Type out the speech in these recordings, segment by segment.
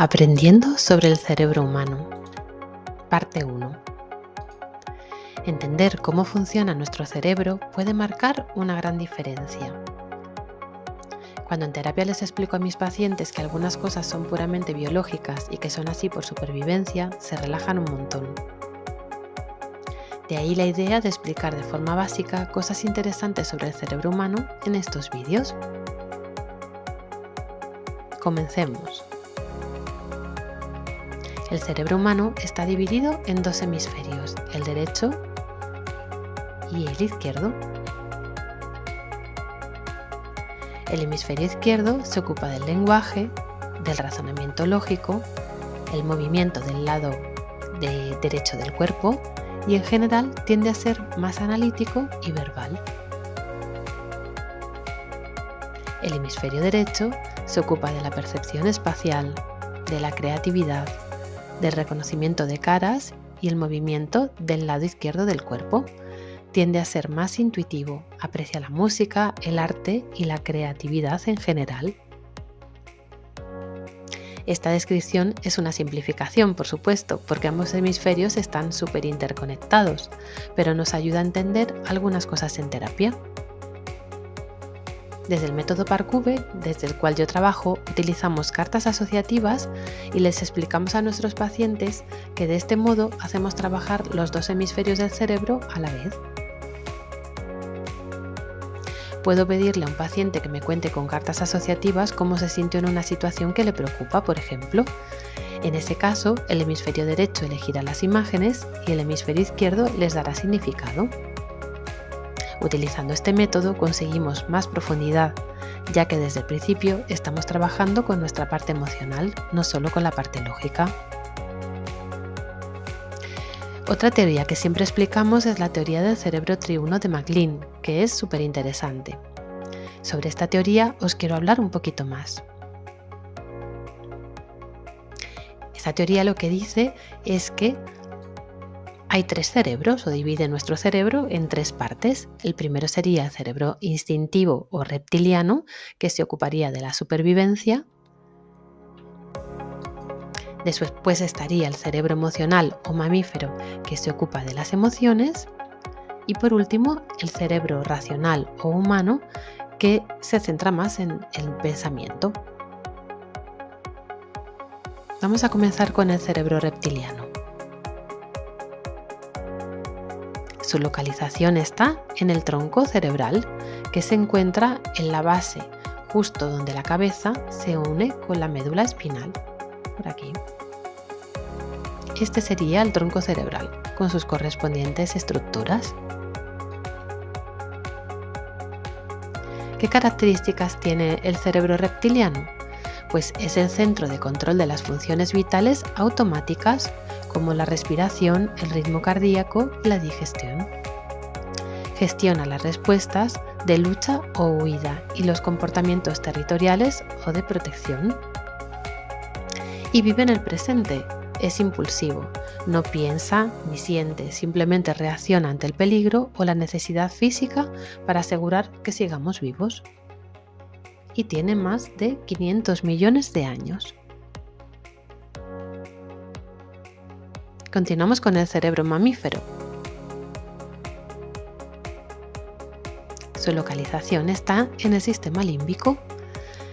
Aprendiendo sobre el cerebro humano. Parte 1. Entender cómo funciona nuestro cerebro puede marcar una gran diferencia. Cuando en terapia les explico a mis pacientes que algunas cosas son puramente biológicas y que son así por supervivencia, se relajan un montón. De ahí la idea de explicar de forma básica cosas interesantes sobre el cerebro humano en estos vídeos. Comencemos. El cerebro humano está dividido en dos hemisferios, el derecho y el izquierdo. El hemisferio izquierdo se ocupa del lenguaje, del razonamiento lógico, el movimiento del lado derecho del cuerpo y en general tiende a ser más analítico y verbal. El hemisferio derecho se ocupa de la percepción espacial, de la creatividad, del reconocimiento de caras y el movimiento del lado izquierdo del cuerpo. Tiende a ser más intuitivo, aprecia la música, el arte y la creatividad en general. Esta descripción es una simplificación, por supuesto, porque ambos hemisferios están súper interconectados, pero nos ayuda a entender algunas cosas en terapia. Desde el método Parcube, desde el cual yo trabajo, utilizamos cartas asociativas y les explicamos a nuestros pacientes que de este modo hacemos trabajar los dos hemisferios del cerebro a la vez. Puedo pedirle a un paciente que me cuente con cartas asociativas cómo se sintió en una situación que le preocupa, por ejemplo. En ese caso, el hemisferio derecho elegirá las imágenes y el hemisferio izquierdo les dará significado. Utilizando este método conseguimos más profundidad, ya que desde el principio estamos trabajando con nuestra parte emocional, no solo con la parte lógica. Otra teoría que siempre explicamos es la teoría del cerebro triuno de MacLean, que es súper interesante. Sobre esta teoría os quiero hablar un poquito más. Esta teoría lo que dice es que hay tres cerebros, o divide nuestro cerebro en tres partes. El primero sería el cerebro instintivo o reptiliano, que se ocuparía de la supervivencia. Después estaría el cerebro emocional o mamífero, que se ocupa de las emociones. Y por último, el cerebro racional o humano, que se centra más en el pensamiento. Vamos a comenzar con el cerebro reptiliano. Su localización está en el tronco cerebral, que se encuentra en la base, justo donde la cabeza se une con la médula espinal, por aquí. Este sería el tronco cerebral, con sus correspondientes estructuras. ¿Qué características tiene el cerebro reptiliano? Pues es el centro de control de las funciones vitales automáticas, como la respiración, el ritmo cardíaco y la digestión. Gestiona las respuestas de lucha o huida y los comportamientos territoriales o de protección. Y vive en el presente, es impulsivo, no piensa ni siente, simplemente reacciona ante el peligro o la necesidad física para asegurar que sigamos vivos. Y tiene más de 500 millones de años. Continuamos con el cerebro mamífero. Su localización está en el sistema límbico,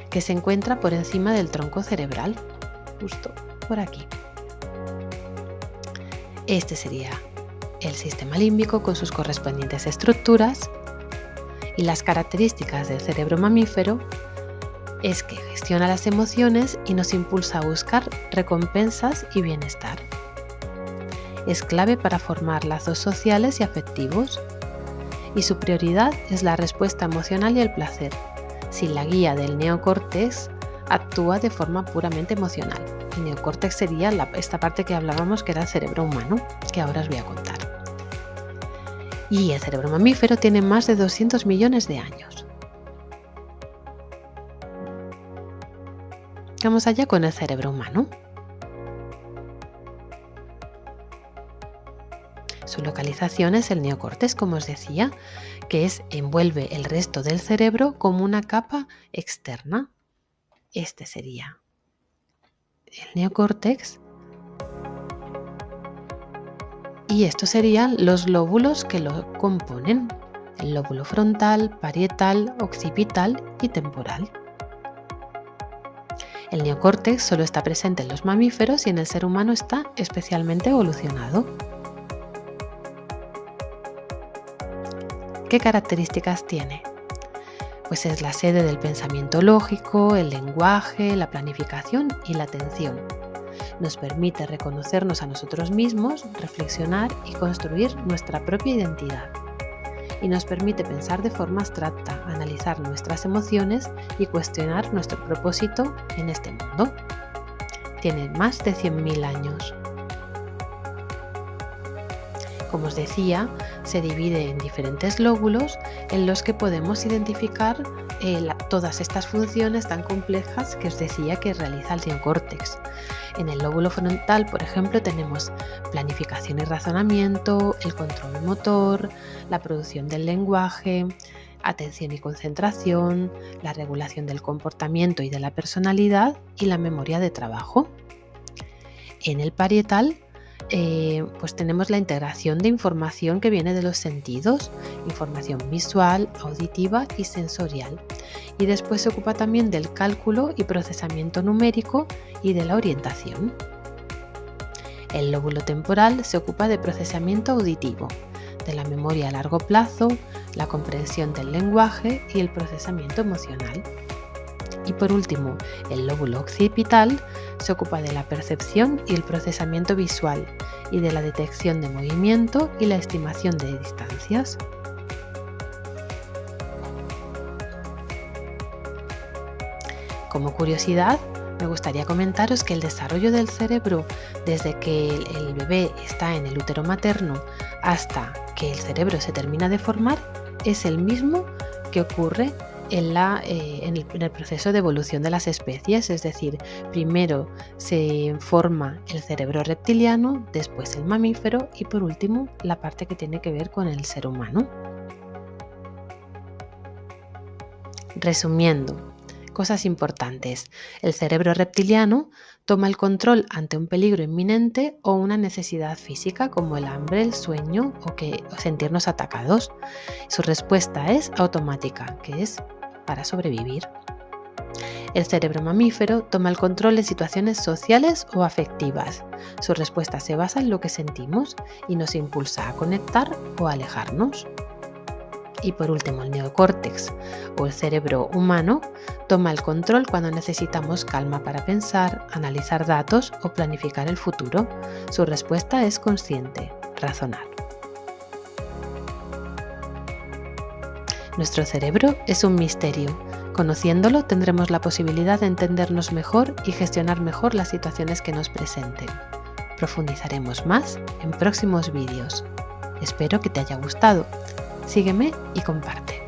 que se encuentra por encima del tronco cerebral, justo por aquí. Este sería el sistema límbico con sus correspondientes estructuras, y las características del cerebro mamífero es que gestiona las emociones y nos impulsa a buscar recompensas y bienestar. Es clave para formar lazos sociales y afectivos, y su prioridad es la respuesta emocional y el placer. Sin la guía del neocórtex, actúa de forma puramente emocional. El neocórtex sería esta parte que hablábamos, que era el cerebro humano, que ahora os voy a contar. Y el cerebro mamífero tiene más de 200 millones de años. Vamos allá con el cerebro humano. Su localización es el neocórtex, como os decía, que envuelve el resto del cerebro como una capa externa. Este sería el neocórtex. Y estos serían los lóbulos que lo componen: el lóbulo frontal, parietal, occipital y temporal. El neocórtex solo está presente en los mamíferos y en el ser humano está especialmente evolucionado. ¿Qué características tiene? Pues es la sede del pensamiento lógico, el lenguaje, la planificación y la atención. Nos permite reconocernos a nosotros mismos, reflexionar y construir nuestra propia identidad. Y nos permite pensar de forma abstracta, analizar nuestras emociones y cuestionar nuestro propósito en este mundo. Tiene más de 100.000 años. Como os decía, se divide en diferentes lóbulos en los que podemos identificar todas estas funciones tan complejas que os decía que realiza el neocórtex. En el lóbulo frontal, por ejemplo, tenemos planificación y razonamiento, el control motor, la producción del lenguaje, atención y concentración, la regulación del comportamiento y de la personalidad y la memoria de trabajo. En el parietal, pues tenemos la integración de información que viene de los sentidos, información visual, auditiva y sensorial. Y después se ocupa también del cálculo y procesamiento numérico y de la orientación. El lóbulo temporal se ocupa de procesamiento auditivo, de la memoria a largo plazo, la comprensión del lenguaje y el procesamiento emocional. Y por último, el lóbulo occipital se ocupa de la percepción y el procesamiento visual y de la detección de movimiento y la estimación de distancias. Como curiosidad, me gustaría comentaros que el desarrollo del cerebro desde que el bebé está en el útero materno hasta que el cerebro se termina de formar es el mismo que ocurre en el proceso de evolución de las especies, es decir, primero se forma el cerebro reptiliano, después el mamífero y por último la parte que tiene que ver con el ser humano. Resumiendo, cosas importantes. El cerebro reptiliano toma el control ante un peligro inminente o una necesidad física como el hambre, el sueño o sentirnos atacados. Su respuesta es automática, que es para sobrevivir. El cerebro mamífero toma el control en situaciones sociales o afectivas. Su respuesta se basa en lo que sentimos y nos impulsa a conectar o a alejarnos. Y por último, el neocórtex o el cerebro humano toma el control cuando necesitamos calma para pensar, analizar datos o planificar el futuro. Su respuesta es consciente, razonar. Nuestro cerebro es un misterio. Conociéndolo tendremos la posibilidad de entendernos mejor y gestionar mejor las situaciones que nos presenten. Profundizaremos más en próximos vídeos. Espero que te haya gustado. Sígueme y comparte.